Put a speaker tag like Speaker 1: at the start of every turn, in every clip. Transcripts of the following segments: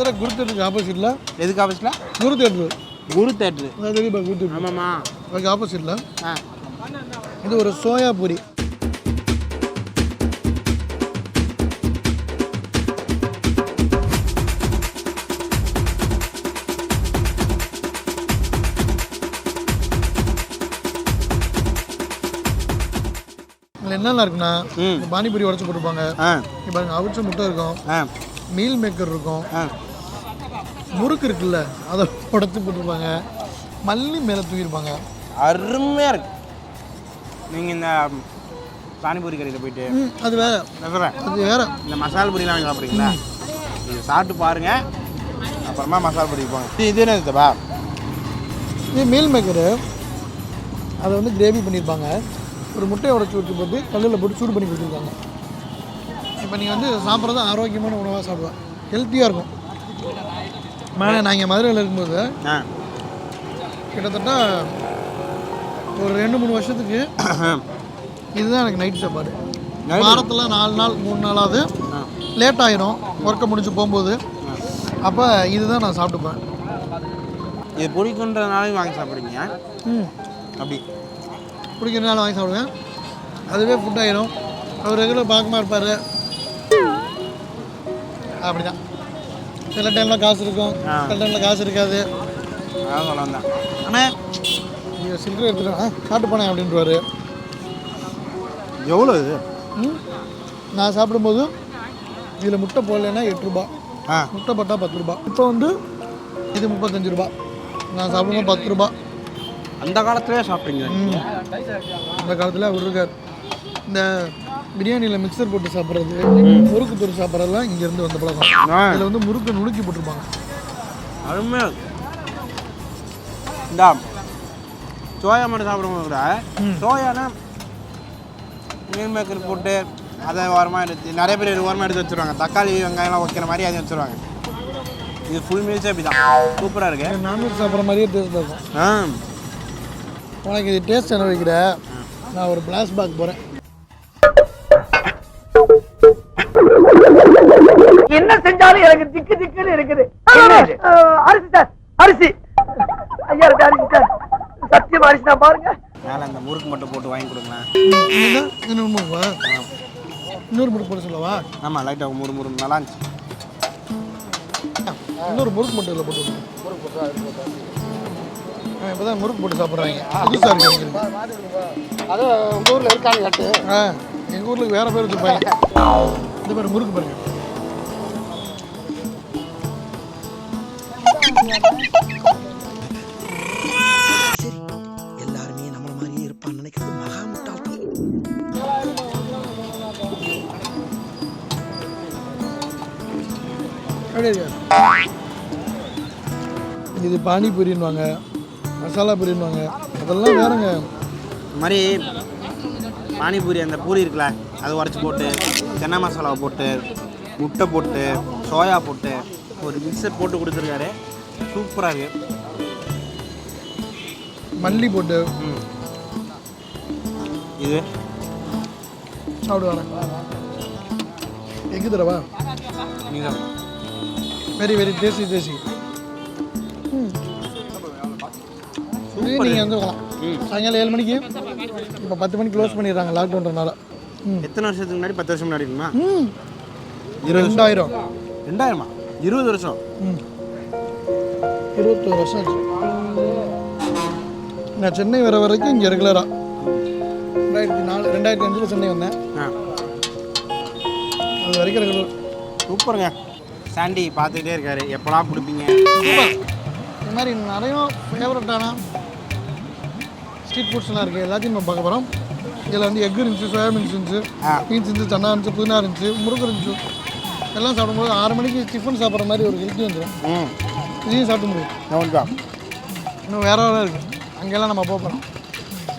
Speaker 1: மதுரை குரு தேட்டருக்கு ஆப்போசிட்டில்.
Speaker 2: எதுக்கு ஆப்போசிட்டில்?
Speaker 1: குரு தேட்டரு.
Speaker 2: குரு தேட்டரு
Speaker 1: தெரியுமா? குரு தேட்டர்.
Speaker 2: ஆமாம்மா,
Speaker 1: அதுக்கு ஆப்போசிட்டில். இது ஒரு சோயா பூரி. என்னென்ன இருக்குன்னா பானிபூரி உடச்சி போட்டுருப்பாங்க. இப்போ அவிச்ச முட்டை இருக்கும், மீல் மேக்கர் இருக்கும், முறுக்கு இருக்குல்ல அதை உடச்சி போட்டுருப்பாங்க, மல்லி மேலே தூக்கியிருப்பாங்க.
Speaker 2: அருமையாக இருக்கு. நீங்கள் இந்த பானிபூரி கடையில் போயிட்டு
Speaker 1: அது வேற, அது வேற.
Speaker 2: இந்த மசாலா பூரிலாம் வாங்கி சாப்பிட்றீங்களா? இது சாப்பிட்டு பாருங்க, அப்புறமா மசாலா பூரி போங்க. இது என்ன இதுப்பா?
Speaker 1: இது மீல் மேக்கரு. அதை வந்து கிரேவி பண்ணியிருப்பாங்க. ஒரு முட்டையை உடச்சி ஊற்றி போட்டு கல்லில் போட்டு சூடு பண்ணி கொடுத்துருக்காங்க. இப்போ நீங்கள் வந்து சாப்பிட்றது ஆரோக்கியமான உணவாக சாப்பிடுவேன், ஹெல்த்தியாக இருக்கும். மேலே நான் இங்கே மதுரையில் இருக்கும்போது கிட்டத்தட்ட ஒரு 2-3 வருஷத்துக்கு இதுதான் எனக்கு நைட் சாப்பாடு. வாரத்தில் 4 நாள் 3 நாளாவது லேட் ஆகிடும் ஒர்க்கை முடிஞ்சு போகும்போது. அப்போ இதுதான் நான் சாப்பிட்டுப்பேன்.
Speaker 2: இது பிடிக்குன்றதுனால வாங்கி சாப்பிட்றீங்க? அப்படி
Speaker 1: பிடிக்கிறதுனால வாங்கி சாப்பிடுவேன். அதுவே ஃபுட் ஆகிடும். அவர் ரெகுலர் பார்க்கமா இருப்பார். அப்படி தான். சில டைமில் காசு இருக்கும், சில டைமில் காசு இருக்காது. ஆனால் நீங்கள் சில்லறை எடுத்துக்கலாம் சாப்பிட்டு போனேன் அப்படின்றாரு.
Speaker 2: எவ்வளோ இது?
Speaker 1: நான் சாப்பிடும்போது இதில் முட்டை போடலைன்னா 8 ரூபா, முட்டை போட்டால் 10 ரூபா. இப்போ வந்து இது 35 ரூபா. நான் சாப்பிடும்போது 10 ரூபா.
Speaker 2: அந்த காலத்துலேயே சாப்பிட்டீங்க?
Speaker 1: அந்த காலத்தில் அவர் இருக்கார். இந்த பிரியாணியில் மிக்சர் போட்டு சாப்பிட்றது, முறுக்கு போட்டு சாப்பிட்றதுலாம் இங்கேருந்து வந்த பழக்கம். அதில் வந்து முறுக்கு நுணுக்கி போட்டிருப்பாங்க.
Speaker 2: அருமையாக இந்த சோயா மட்டும் சாப்பிடும்போது கூட சோயானா மீல் மேக்கர் போட்டு அதை ஓரமாக எடுத்து நிறைய பேர் ஓரமாக எடுத்து வச்சுருவாங்க. தக்காளி வெங்காயம்லாம் வைக்கிற மாதிரி அதை வச்சுருவாங்க. இது ஃபுல் மீல்ஸே அப்படி தான் சூப்பராக இருக்குது.
Speaker 1: நான்வெஜ் சாப்பிட்ற மாதிரியே டேஸ்ட்டாக இருக்கும். உனக்கு இது டேஸ்ட் என்ன வைக்கிற? நான் ஒரு பிளாஸ் பேக் போகிறேன்.
Speaker 3: என்ன செஞ்சாலும் எனக்கு திக்கு திக்குன்னு இருக்குது. அரிசி சார், அரிசி. ஐயா இருக்கு அரிசி சார், சத்தியம் அரிசி தான் பாருங்க.
Speaker 2: மேலே அந்த முறுக்கு மட்டும் போட்டு வாங்கி கொடுங்களேன்.
Speaker 1: இன்னொரு முறுக்கு போட்டு சொல்லவா?
Speaker 2: ஆமாம், லைட்டாக முறு நல்லா இருந்துச்சு.
Speaker 1: இன்னொரு முறுக்கு மட்டும் இதில் போட்டு முறுக்கு போட்டு இப்போ தான் முறுக்கு போட்டு சாப்பிட்றாங்க. புதுசாக இருக்கு.
Speaker 4: அது உங்கள் ஊரில் இருக்கான்னு கேட்டு
Speaker 1: எங்கள் ஊரில் வேறு பேர் வச்சுருப்பாங்க. இந்த மாதிரி முறுக்கு பாருங்க.
Speaker 4: எல்லாருமே நம்மள மாதிரியே இருப்பான்னு நினைக்கிறது மகா முட்டாள்தான்.
Speaker 1: இது பானிபூரின்வாங்க, மசாலா பூரின்வாங்க, அதெல்லாம் வேறங்க.
Speaker 2: இந்த மாதிரி பானிபூரி அந்த பூரி இருக்குல்ல அதை உடச்சி போட்டு சென்னா மசாலாவை போட்டு முட்டை போட்டு சோயா போட்டு ஒரு மிக்சர் போட்டு கொடுத்துருக்காரு. சூப்பராக இருக்குது.
Speaker 1: மல்லி போட்டு
Speaker 2: இது
Speaker 1: சாப்பிடுவாங்க. எக்கு தரவா?
Speaker 2: நீங்கள்
Speaker 1: வெரி வெரி டேஸ்டி டேஸ்டி. நீங்கள் வந்து சாயங்காலம் 7 மணிக்கு, இப்போ 10 மணிக்கு க்ளோஸ் பண்ணிடுறாங்க லாக்டவுன்றனால.
Speaker 2: எத்தனை வருஷத்துக்கு முன்னாடி? 10 வருஷம் முன்னாடி இருக்குமா?
Speaker 1: 2000.
Speaker 2: 2000மா? 20 வருஷம்.
Speaker 1: 21 வருஷம் ஆச்சு. நான் சென்னை வர வரைக்கும் இங்கே ரெகுலராக 2005 சென்னை வந்தேன். அது வரைக்கும் ரெகுலர்.
Speaker 2: சூப்பருங்க. சாண்டி பார்த்துக்கிட்டே இருக்காரு, எப்போலாம் கொடுப்பீங்க?
Speaker 1: இந்த மாதிரி நிறைய ஃபேவரட்டான ஸ்ட்ரீட் ஃபுட்ஸ்லாம் இருக்குது. எல்லாத்தையும் நம்ம பார்க்க போகிறோம். இதில் வந்து எக் இருந்துச்சு, சோயாபீன்ஸ் இருந்துச்சு, பீன்ஸ் இருந்துச்சு, சன்னா இருந்துச்சு, புதினா இருந்துச்சு, முறுக்கு இருந்துச்சு. எல்லாம் சாப்பிடும்போது 6 மணிக்கு டிஃபன் சாப்பிட்ற மாதிரி ஒரு ஹெல்த்தி வந்துடும். இதையும் சாப்பிட முடியும். இன்னும் வேற வேறு இருக்குது, அங்கெல்லாம் நம்ம போகிறோம்.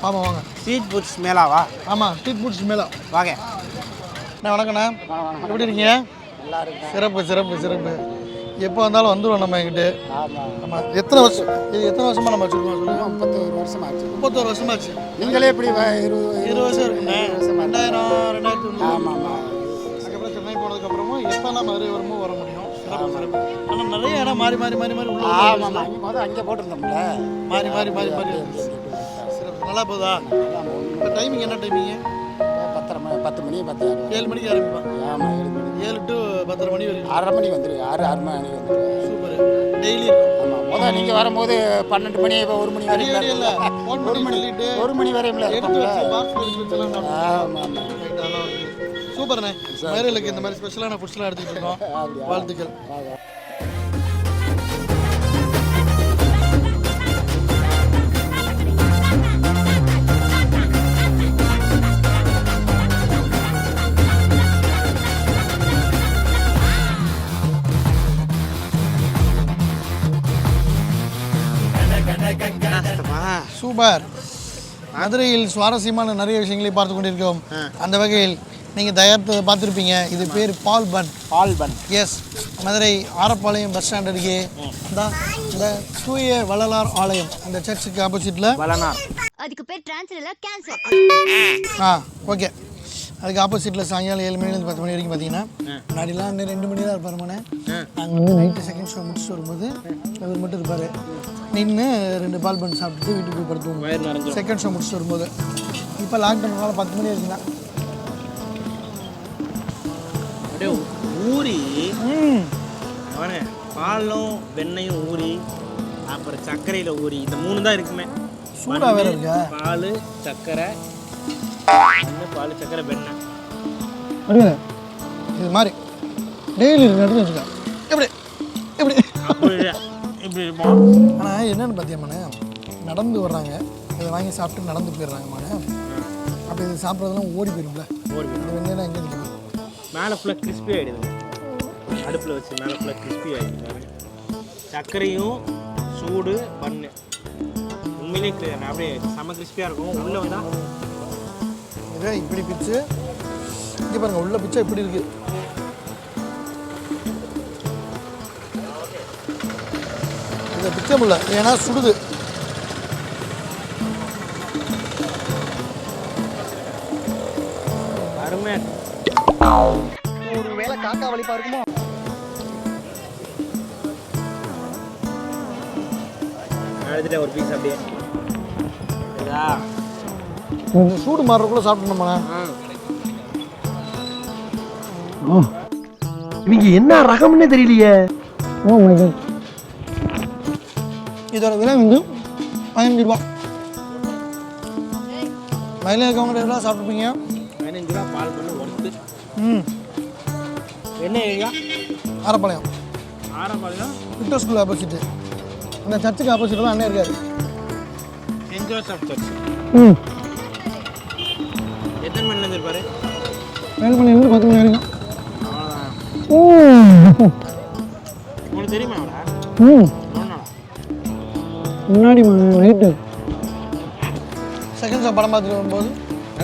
Speaker 1: ஆமாம் வாங்க.
Speaker 2: ஸ்ட்ரீட் ஃபுட்ஸ் மேலாவா?
Speaker 1: ஆமாம், ஸ்ட்ரீட் ஃபுட்ஸ் மேலா
Speaker 2: வாங்க.
Speaker 1: அண்ணா வணக்கண்ணா, எப்படி இருக்கீங்க? சிறப்பு சிறப்பு சிறப்பு. எப்போ வந்தாலும் வந்துடுவோம் நம்ம எங்கிட்ட. ஆமாம். எத்தனை வருஷமாக நம்ம வச்சுருக்கோம்?
Speaker 4: 31 வருஷம் ஆச்சு.
Speaker 1: 31 வருஷமாச்சு.
Speaker 4: நீங்களே எப்படி
Speaker 1: 20 வருஷம் இருக்குண்ணே. 2000 2001.
Speaker 4: ஆமாம் ஆமாம்.
Speaker 1: அதுக்கப்புறம் சென்னை போனதுக்கப்புறமும் எப்போல்லாம் மதுரை வருமோ வர முடியும். ஆனால் நிறைய இடம் மாறி மாறி மாறி மாறி உள்ள
Speaker 4: ஆமாம் அங்கே முதல் அங்கே போட்டிருந்தோம்ல
Speaker 1: மாறி மாறி மாறி மாறி சிறப்பு. நல்லா போகுதா? இப்போ டைமிங் என்ன டைமிங்கு?
Speaker 4: 10 மணி 10
Speaker 1: 7 மணிக்கு ஆரம்பிப்பான்.
Speaker 4: ஆமாம் 7 மணி
Speaker 1: 7 to 10:30 மணி வரைக்கும்.
Speaker 4: 6:30 மணிக்கு வந்துடுவேன் 6 மணி வந்துடுவேன்.
Speaker 1: சூப்பர். டெய்லி இருக்கும்.
Speaker 4: ஆமாம் முதல் நீங்கள் வரும்போது 12 மணி இப்போ 1 மணி வரையும்
Speaker 1: இல்லை ஃபோன் பண்ணி சொல்லிட்டு
Speaker 4: 1 மணி வரையும்
Speaker 1: எடுத்து வச்சு பாக்ஸ் எடுத்து வச்செல்லாம் சாப்பிடுவோம்.
Speaker 4: ஆமாம் ஆமாம்
Speaker 1: ரைட், அதெல்லாம் இருக்கு. சூப்பர்ண்ணே. மயிலுக்கு இந்த மாதிரி ஸ்பெஷலான ஃபுட்ஸ்லாம் எடுத்துக்கிட்டு இருக்கோம். வாழ்த்துக்கள். சூப்பர். மதுரையில் சுவாரஸ்யமான நிறைய விஷயங்களை பார்த்து கொண்டிருக்கோம். அந்த வகையில் நீங்கள் தயாரித்து பார்த்துருப்பீங்க. இது பேர் பால் bun. Yes, Madurai Arappalayam bus stand அருகே இந்த தூய வள்ளலார் ஆலயம், அந்த சர்ச்சுக்கு ஆப்போசிட்டில்
Speaker 5: அதுக்கு பேர் டிரான்ஸ்ல கேன்சர்.
Speaker 1: ஓகே, அதுக்கு ஆப்போசிட்டில் சாயங்காலம் 7 மணிலேருந்து 10 மணி வரைக்கும் பார்த்தீங்கன்னா, முன்னாடிலாம் 2 மணி தான் இருப்பார் மனே. நாங்கள் வந்து நைட்டு செகண்ட் ஷோ முடிச்சுட்டு வரும்போது அவர் மட்டும் இருப்பார். நின்று 2 பால் பன் சாப்பிட்டுட்டு வீட்டுக்கு போய் படுத்துவோம் செகண்ட் ஷோ முடிச்சுட்டு வரும்போது. இப்போ லாக்டவுனால 10 மணி இருக்குன்னா
Speaker 2: ஊறி பாலும் வெண்ணையும் ஊறி அப்புறம் சர்க்கரையில் ஊறி இந்த 3 தான் இருக்குமே.
Speaker 1: சூடாக வேறு இருக்கா?
Speaker 2: பால் சர்க்கரை வெண்ணெய்
Speaker 1: அப்படியே இது மாதிரி டெய்லி எடுத்து வச்சுக்கேன். எப்படி
Speaker 2: இப்படி இருப்போம்.
Speaker 1: ஆனால் என்னென்னு பார்த்தியாமண்ணே, நடந்து வர்றாங்க, இதை வாங்கி சாப்பிட்டு நடந்து போயிடுறாங்கம்மாண்ணே. அப்போ இது சாப்பிட்றதெல்லாம் ஓடி போயிடும்ல. இந்த வெண்ணெய் எங்கே நிற்கணும்?
Speaker 2: மேலே ஃபுல்லாக கிறிஸ்பி ஆகிடுது. அடுப்பில் வச்சு மேலே ஃபுல்லாக கிறிஸ்பி ஆகிடுது. சர்க்கரையும் சூடு பண்ணு உண்மையிலே அப்படியே செம்ம கிறிஸ்பியாக இருக்கும். உள்ளே வந்தால்
Speaker 1: இதை இப்படி பிச்சு இங்கே பாருங்கள், உள்ள பிச்சா இப்படி இருக்குது. இதை பிச்சை முடியல, ஏன்னா சுடுது.
Speaker 2: அருமையாக
Speaker 3: ஒரு வேளை காக்கா வலிப்பா இருக்குமோ?
Speaker 2: எடுத்துட்டேன் ஒரு பீஸ் அப்படியே.
Speaker 1: சூடு மாறுறதுக்குள்ள சாப்பிட்டோம்மா.
Speaker 3: இவங்க என்ன ரகம்னே தெரியலையே.
Speaker 1: இதோட விலை வந்து 15 ரூபா. மயில இருக்கவங்க எவ்வளோ சாப்பிட்ருப்பீங்க?
Speaker 2: 15 ரூபா பால் பண்ணி ஒருத்து. என்ன area?
Speaker 1: Arappalayam. Victor school opposite, அந்த சர்ச்சுக்கு ஆப்போசிட்டில் தான் அண்ணன் இருக்காரு.
Speaker 2: Saint Joseph church. எத்தனை மணிலேருந்து இருப்பாரு?
Speaker 1: 7 மணிலேருந்து 10 மணி வரைக்கும்.
Speaker 2: உங்களுக்கு தெரியுமா அவரா?
Speaker 1: முன்னாடி நைட்டு செகண்ட் ஷோ படம் பார்த்துட்டு வரும்போது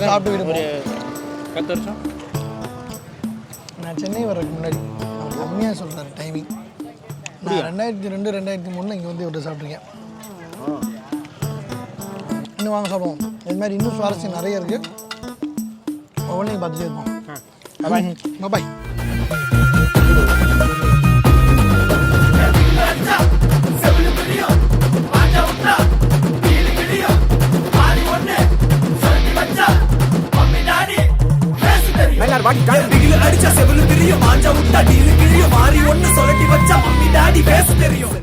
Speaker 1: சாப்பிட்டு வீடு
Speaker 2: ஒரு 10 வருஷம்.
Speaker 1: நான் சென்னை வர்றதுக்கு முன்னாடி அவர் கம்மியாக சொல்கிறாரு டைமிங். நான் 2002 2003 இங்கே வந்து இவர்கிட்ட சாப்பிட்ருக்கேன். இன்னும் வாங்க சாப்பிடுவோம். இது மாதிரி இன்னும் சுவாரஸ்யம் நிறைய இருக்குது. ஒவ்வொன்றையும் பார்த்துட்டே இருப்போம். பாய்.
Speaker 6: அடிச்சா செவலு தெரியும் மாஞ்சா விட்டா டீலு கிழியும் மாறி ஒண்ணு சொல்லட்டி வச்சா மம்மி டாடி பேச தெரியும்.